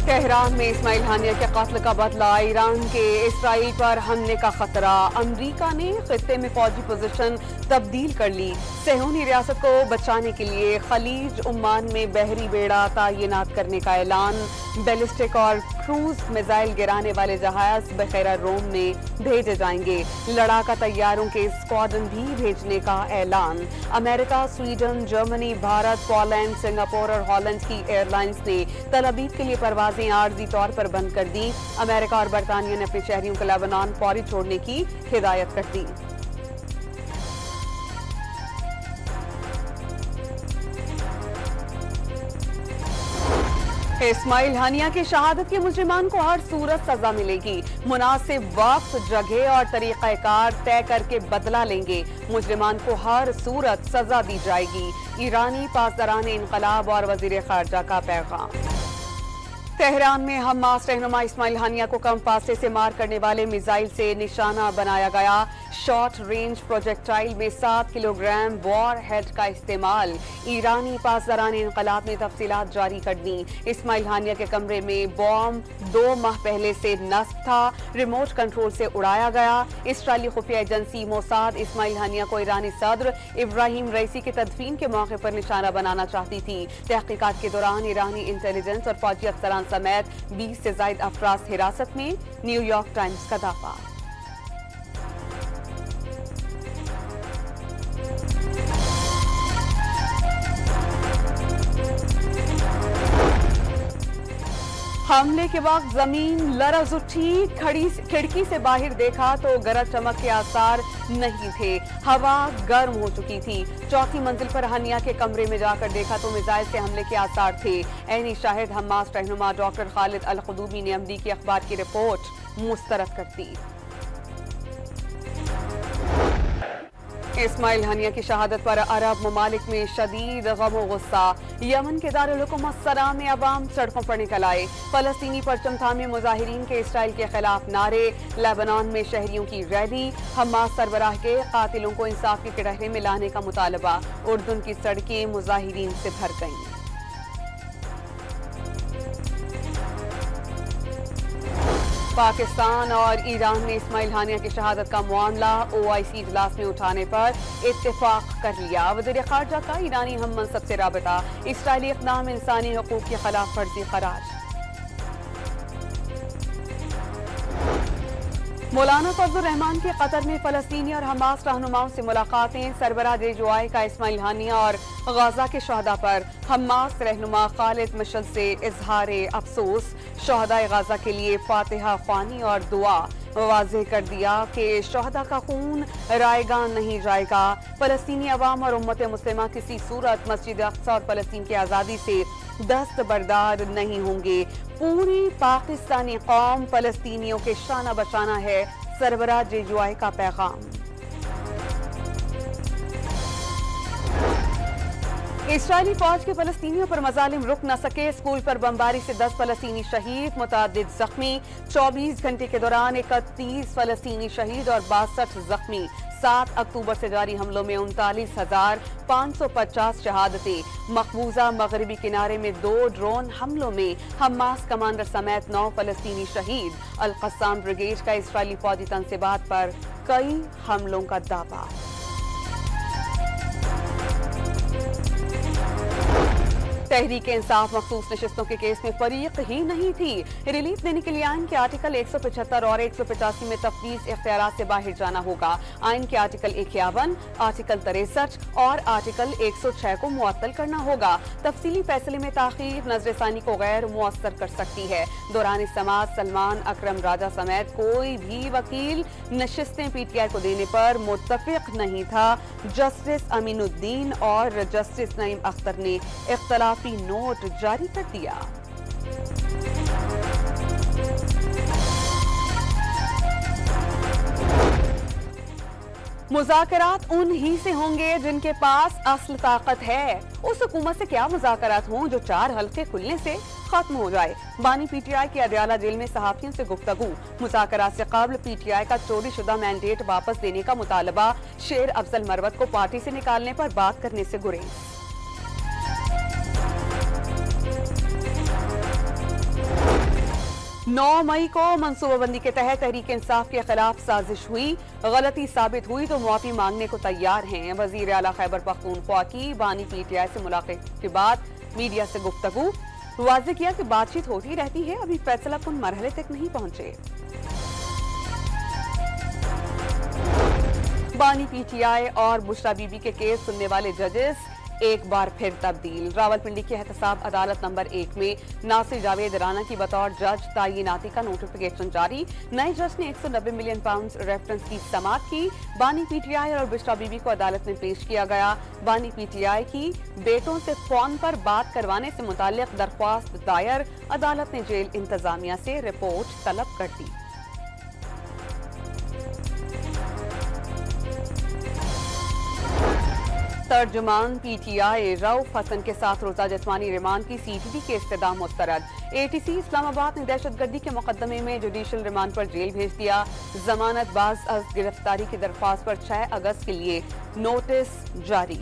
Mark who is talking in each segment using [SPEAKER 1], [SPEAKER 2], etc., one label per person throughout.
[SPEAKER 1] Tehran में इस्माइल हानिया के कत्ल का बदला, ईरान के इसराइल पर हमले का खतरा। अमरीका ने खित्ते में फौजी पोजीशन तब्दील कर ली। सेहूनी रियासत को बचाने के लिए खलीज उम्मान में बहरी बेड़ा तैनात करने का ऐलान। बैलिस्टिक और क्रूज मिसाइल गिराने वाले जहाज बखैरा रोम में भेजे जाएंगे। लड़ाका तैयारों के स्क्वाड्रन भी भेजने का ऐलान। America, Sweden, Germany, Bharat, Poland, Singapore और हॉलैंड की एयरलाइंस ने तल अबीब के लिए परवाजें आर्जी तौर पर बंद कर दी। अमेरिका और बरतानिया ने अपने शहरियों को लेबनान फौरी छोड़ने की हिदायत कर दी। इस्माइल हानिया की शहादत के मुजरिमान को हर सूरत सजा मिलेगी। मुनासिब वक्त, जगह और तरीक़ाकार तय करके बदला लेंगे। मुजरिमान को हर सूरत सजा दी जाएगी। ईरानी पासदारान इनकलाब और वजीर खारजा का पैगाम। तेहरान में हमास रहनुमा इस्माइल हानिया को कम फासले से मार करने वाले मिसाइल से निशाना बनाया गया। शॉर्ट रेंज प्रोजेक्टाइल में 7 किलोग्राम वॉर हेड का इस्तेमाल। ईरानी पासदारान इनकलाब ने तफसीलात जारी कर दी। इस्माइल हानिया के कमरे में बॉम्ब 2 माह पहले से नस्ब था। रिमोट कंट्रोल से उड़ाया गया। इसराइली खुफिया एजेंसी मोसाद इस्माइल हानिया को ईरानी सदर इब्राहिम रईसी के तदफीन के मौके पर निशाना बनाना चाहती थी। तहकीकात के दौरान ईरानी इंटेलिजेंस और फौजी अफसरान समेत 20 से ज्यादा अफराद हिरासत में। न्यूयॉर्क टाइम्स का दावा। हमले के वक्त जमीन लरज उठी। खिड़की से बाहर देखा तो गरज चमक के आसार नहीं थे। हवा गर्म हो चुकी थी। चौथी मंजिल पर हानिया के कमरे में जाकर देखा तो मिसाइल से हमले के आसार थे। ऐनी शाहिद हमास रहनुमा डॉक्टर खालिद अल खुदूबी ने अमरीकी अखबार की रिपोर्ट मुस्तरद कर दी। इस्माइल हानिया की शहादत पर अरब ममालिक में शदीद गम गुस्सा। यमन के दारुल हुकूमत सना में अवाम सड़कों पर निकल आए। फलस्तीनी परचम थामे मुजाहिरीन के इसराइल के खिलाफ नारे। लेबनान में शहरियों की रैली। हमास सरबराह के कातिलों को इंसाफ के कटहरे में लाने का मुतालबा। उर्दुन की सड़कें मुजाहिरीन से भर गईं। पाकिस्तान और ईरान ने इस्माइल हानिया की शहादत का मामला OIC इजलास में उठाने पर इत्तेफाक कर लिया। वज़ीर खारजा का ईरानी हम मनसब से राबता। इसराइली इक़दाम इंसानी हकूक़ के खिलाफ वर्जी करार। मौलाना फजलुर रहमान की कतर में फलस्तीनी और हमास रहनुमाओं से मुलाकातें। सरबराह JOI का इस्माइल हानिया और गाजा के शहदा पर हमास रहनुमा खालिद मशल से इजहार अफसोस। शहदाए गाजा के लिए फातिहा ख्वानी और दुआ। वाज़ेह कर दिया कि शहदा का खून रायगा नहीं जाएगा। फलस्तीनी अवाम और उम्मत मुस्लिमा किसी सूरत मस्जिद अक्सा और फलस्तीन की आज़ादी से दस्तबरदार नहीं होंगे। पूरी पाकिस्तानी कौम फलस्तीनियों के शाना बशाना है। सरबराह JOI का पैगाम। इसराइली फौज के फलस्तीनियों पर मजालिम रुक न सके। स्कूल पर बमबारी से 10 फलस्तीनी शहीद, मुतअद्दिद जख्मी। 24 घंटे के दौरान 31 फलस्तीनी शहीद और 62 जख्मी। 7 अक्टूबर से जारी हमलों में 39,550 शहादतें। मकबूजा मगरबी किनारे में 2 ड्रोन हमलों में हमास कमांडर समेत 9 फलस्तीनी शहीद। अल कस्साम ब्रिगेड का इसराइली फौजी तनसीबात पर कई हमलों का दावा। तहरीक इंसाफ मखसूस नशिस्तों के केस में फरीक ही नहीं थी। रिलीफ देने के लिए आइन के आर्टिकल 175 और 185 में तफवीज़ इख्तियारात से बाहर जाना होगा। आइन के आर्टिकल 51, आर्टिकल 63 और आर्टिकल 106 को मुअत्तल करना होगा। तफसीली फैसले में ताख़ीर नजरसानी को गैर मुअस्सर कर सकती है। दौरान समाअत सलमान अकरम राजा समेत कोई भी वकील नशिस्तें PTI को देने पर मुत्तफिक नहीं था। जस्टिस अमीनुद्दीन और जस्टिस नईम अख्तर ने इख्तलाफी नोट जारी कर दिया। मुज़ाकरात उन ही से होंगे जिनके पास असल ताकत है। उस हुकूमत से क्या मुज़ाकरात हों जो 4 हल्के खुलने से खत्म हो जाए। बानी PTI की अदयाला जेल में सहाफ़ियों से गुफ्तगू। मुज़ाकरात से कबल PTI का चोरी शुदा मैंडेट वापस देने का मुतालबा। शेर अफजल मरवत को पार्टी से निकालने पर बात करने से गुरेज। 9 मई को मनसूबाबंदी के तहत तहरीक इंसाफ के खिलाफ साजिश हुई, गलती साबित हुई तो मुआफी मांगने को तैयार हैं। वजीर आला खैबर पख्तूनख्वा की बानी PTI से मुलाकात के बाद मीडिया से गुफ्तगू, वाज़ेह किया कि बातचीत होती रहती है, अभी फैसला कुन मरहले तक नहीं पहुंचे। बानी PTI और बुशरा बीबी के केस सुनने वाले जजेस एक बार फिर तब्दील। रावलपिंडी की एहतसाब अदालत नंबर 1 में नासिर जावेद राना की बतौर जज तयनाती का नोटिफिकेशन जारी। नए जज ने 190 मिलियन पाउंड रेफरेंस की समाअत की। बानी PTI और बुशरा बीबी को अदालत में पेश किया गया। बानी PTI की बेटों से फोन पर बात करवाने से मुताल्लिक दरख्वास्त दायर, अदालत ने जेल इंतजामिया से रिपोर्ट तलब कर दी। तर्जुमान PTI रऊफ हसन के साथ रोजा जिस्मानी रिमांड की CTD के इस्तदाम मुस्तरद। ATC इस्लामाबाद ने दहशतगर्दी के मुकदमे में जुडिशल रिमांड पर जेल भेज दिया। जमानत बाज अज गिरफ्तारी की दरख्वास्त पर 6 अगस्त के लिए नोटिस जारी।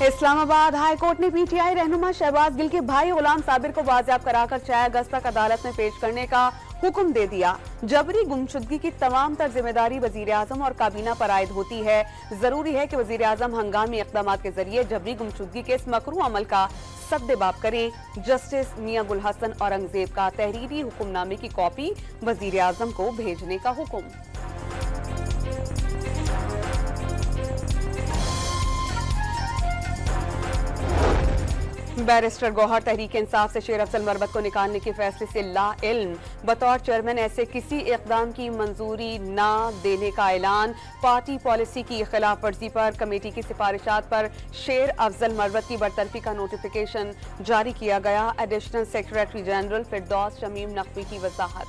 [SPEAKER 1] इस्लामाबाद हाई कोर्ट ने PTI रहनुमा शहबाज गिल के भाई गुलाम साबिर को बाजियाब कराकर 6 अगस्त तक अदालत में पेश करने का हुक्म दे दिया। जबरी गुमशुदगी की तमाम तर जिम्मेदारी वजीर आजम और काबीना पर आयद होती है। जरूरी है कि वजीर आजम हंगामी इक़दाम के जरिए जबरी गुमशुदगी के इस मकरू अमल का सद्देबाब करें। जस्टिस मियां गुल हसन औरंगजेब का तहरीरी हुक्मनामे की कॉपी वजीर आजम को भेजने का हुक्म। बैरिस्टर गौहर तहरीक इंसाफ से शेर अफजल मरवत को निकालने के फैसले से ला इल्म, बतौर चेयरमैन ऐसे किसी इक़दाम की मंजूरी न देने का ऐलान। पार्टी पॉलिसी की खिलाफ वर्जी पर कमेटी की सिफारिशात पर शेर अफजल मरवत की बरतरफी का नोटिफिकेशन जारी किया गया। एडिशनल सेक्रेटरी जनरल फिरदौस शमीम नकवी की वजाहत।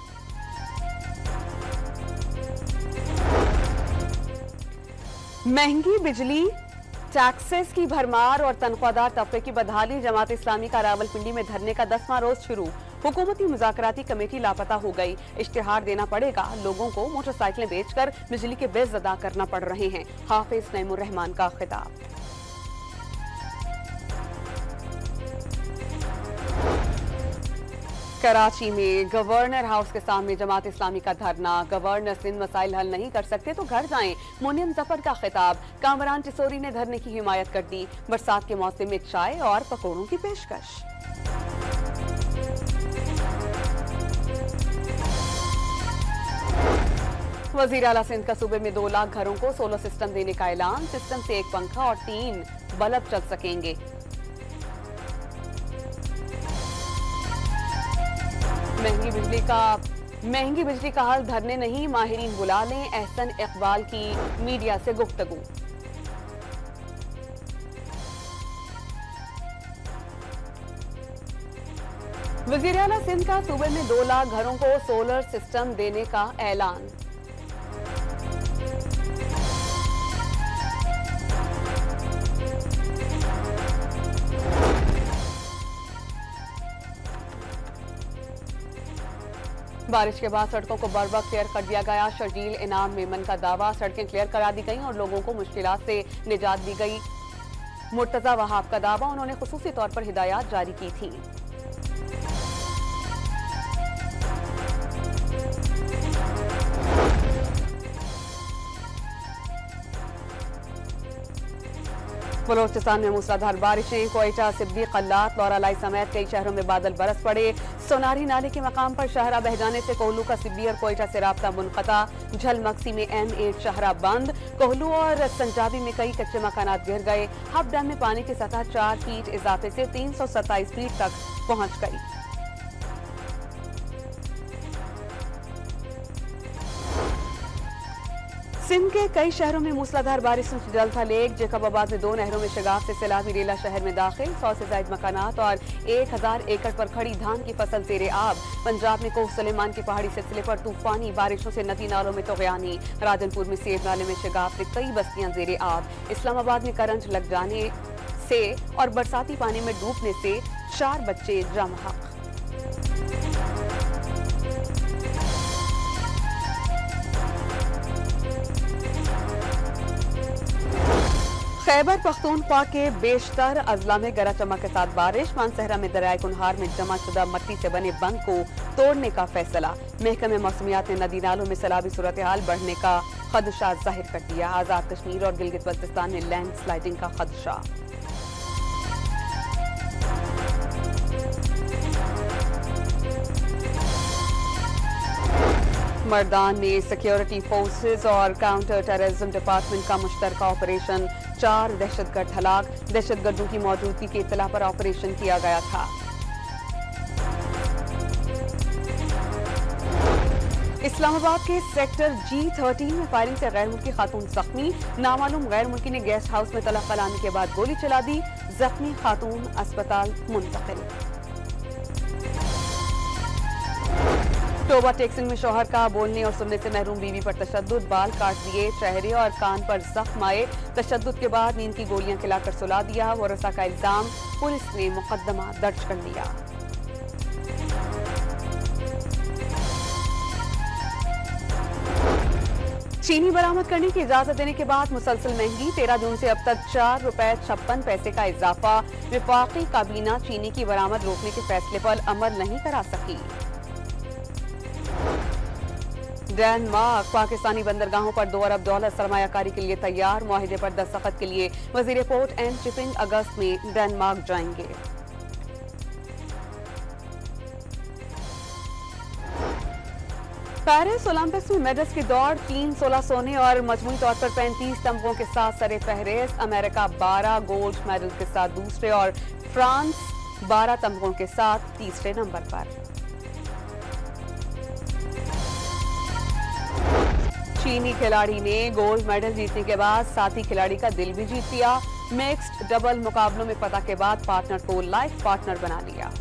[SPEAKER 1] महंगी बिजली, टैक्सेस की भरमार और तनख्वाहदार तबके की बदहाली। जमात इस्लामी का रावलपिंडी में धरने का 10वां रोज शुरू। हुकूमती मुज़ाकराती कमेटी लापता हो गई। इश्तिहार देना पड़ेगा। लोगों को मोटरसाइकिलें बेचकर बिजली के बिल अदा करना पड़ रहे हैं। हाफिज नईमुर रहमान का खिताब। कराची में गवर्नर हाउस के सामने जमात इस्लामी का धरना। गवर्नर सिंध मसाइल हल नहीं कर सकते तो घर जाएं, मुनीम जफर का खिताब। कामरान टिसोरी ने धरने की हिमायत कर दी। बरसात के मौसम में चाय और पकौड़ों की पेशकश। वजीर आला सिंध का सूबे में 2 लाख घरों को सोलर सिस्टम देने का ऐलान। सिस्टम से 1 पंखा और 3 बल्ब चल सकेंगे। महंगी बिजली का हल धरने नहीं, माहिरीन बुला लें। एहसन इकबाल की मीडिया से गुफ्तगू। वज़ीर आला सिंध का सूबे में 2 लाख घरों को सोलर सिस्टम देने का ऐलान। बारिश के बाद सड़कों को बर्वक्त क्लियर कर दिया गया। शर्जील इनाम मेमन का दावा, सड़कें क्लियर करा दी गई और लोगों को मुश्किलात से निजात दी गई। मुर्तजा वहाब का दावा, उन्होंने खुसूसी तौर पर हिदायत जारी की थी। बलोचिस्तान में मूसलाधार बारिशें। कोयटा, सिब्बी, कल्लात, लौरालाई समेत कई शहरों में बादल बरस पड़े। सोनारी नाले के मकाम पर शहरा बह जाने से कोहलू का सिब्बी और कोयटा से राब्ता मुनक़ता। झलमक्सी में M8 शहरा बंद। कोहलू और संजाबी में कई कच्चे मकानात गिर गए। हब डैम में पानी की सतह 4 फीट इजाफे से 327 फीट तक पहुंच गई। सिंध के कई शहरों में मूसलाधार बारिश से जल था लेक। जेकबाबाद में 2 नहरों में शगाफ से सैलाबी रेला शहर में दाखिल। 100 से ज्यादा मकानात और 1000 एकड़ पर खड़ी धान की फसल ज़ेरे आब। पंजाब में कोह सुलेमान की पहाड़ी सिलसिले पर तूफानी बारिशों से नदी नालों में तग़यानी। राजनपुर में सेब नाले में शगाफ से कई बस्तियां ज़ेरे आब। इस्लामाबाद में करंट लग जाने से और बरसाती पानी में डूबने से 4 बच्चे जमहक। खैबर पख्तूनख्वा के बेशतर अजला में गरज चमक के साथ बारिश। मानसहरा में दरियाए कुनहार में जमा शुदा मट्टी से बने बंद को तोड़ने का फैसला। महकमे मौसमियात ने नदी नालों में सैलाबी सूरत हाल बढ़ने का खदशा जाहिर कर दिया। आजाद कश्मीर और गिलगित बल्तिस्तान में लैंड स्लाइडिंग का खदशा। मर्दान में सिक्योरिटी फोर्सेस और काउंटर टेररिज्म डिपार्टमेंट का मुश्तरका ऑपरेशन। 4 दहशतगर्द हलाक। दहशतगर्दों की मौजूदगी की इत्तला पर ऑपरेशन किया गया था। इस्लामाबाद के सेक्टर G13 में फायरिंग से गैर मुल्की खातून जख्मी। नामालूम गैर मुल्की ने गेस्ट हाउस में तलख्खा लाने के बाद गोली चला दी। जख्मी खातून अस्पताल मुंतकिल। टोबा टेक्सिंग में शौहर का बोलने और सुनने से महरूम बीवी पर तशद्दुद। बाल काट दिए, चेहरे और कान पर जख्म आए। तशद्दुद के बाद नींद की गोलियां खिलाकर सुला दिया। वरसा का इल्जाम। पुलिस ने मुकदमा दर्ज कर लिया। चीनी बरामद करने की इजाजत देने के बाद मुसलसल महंगी। 13 जून से अब तक ₹4.56 का इजाफा। विफाकी काबीना चीनी की बरामद रोकने के फैसले पर अमल नहीं करा सकी। डेनमार्क पाकिस्तानी बंदरगाहों पर $2 अरब सरमायाकारी के लिए तैयार। मुआहिदे पर दस्तखत के लिए वजीर पोर्ट एंड शिपिंग अगस्त में डेनमार्क जाएंगे। पेरिस ओलंपिक्स में मेडल्स की दौड़। चीन 16 सोने और मजमूई तौर पर 35 तमगों के साथ सरे फहरिस्त। अमेरिका 12 गोल्ड मेडल के साथ दूसरे और फ्रांस 12 तमगों के साथ तीसरे नंबर पर। चीनी खिलाड़ी ने गोल्ड मेडल जीतने के बाद साथी खिलाड़ी का दिल भी जीत लिया। मिक्स्ड डबल मुकाबलों में फतह के बाद पार्टनर को लाइफ पार्टनर बना लिया।